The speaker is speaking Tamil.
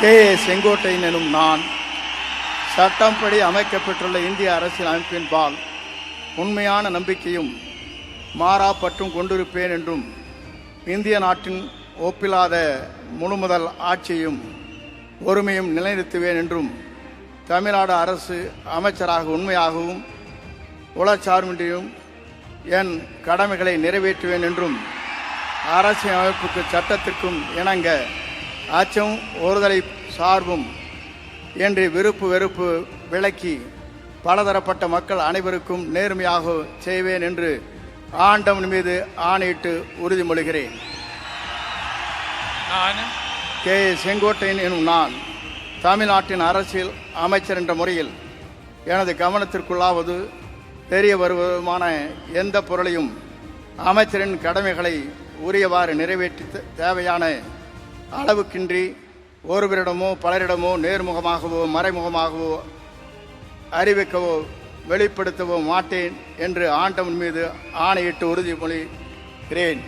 கே. செங்கோட்டையன் எனும் நான் சட்டப்படி அமைக்கப்பட்டுள்ள இந்திய அரசியல் அமைப்பின்பால் உண்மையான நம்பிக்கையும் மாறா பற்றும் கொண்டிருப்பேன் என்றும் இந்திய நாட்டின் ஒப்பில்லாத முழுமுதல் ஆட்சியும் ஒருமையும் நிலைநிறுத்துவேன் என்றும் தமிழ்நாடு அரசு அமைச்சராக உண்மையாகவும் உளச்சார்பின்றியும் என் கடமைகளை நிறைவேற்றுவேன் என்றும் அரசியல் அமைப்புக்கு சட்டத்திற்கும் இணங்க அச்சம் ஒருதலை சார்பும் என்று விருப்பு வெறுப்பு விலக்கி பலதரப்பட்ட மக்கள் அனைவருக்கும் நேர்மையாக செய்வேன் என்று ஆண்டவன் மீது ஆணையிட்டு உறுதிமொழிகிறேன். கே. செங்கோட்டையன் எனும் நான் தமிழ்நாட்டின் அரசியல் அமைச்சர் என்ற முறையில் எனது கவனத்திற்குள்ளாவது தெரிய வருவதுமான எந்த பொருளையும் அமைச்சரின் கடமைகளை உரியவாறு நிறைவேற்றி தேவையான அளவுக்கின்றி ஒருவரிடமோ பலரிடமோ நேர்முகமாகவோ மறைமுகமாகவோ அறிவிக்கவோ வெளிப்படுத்தவோ மாட்டேன் என்று ஆண்டவன் மீது ஆணையிட்டு உறுதிமொழிகிறேன்.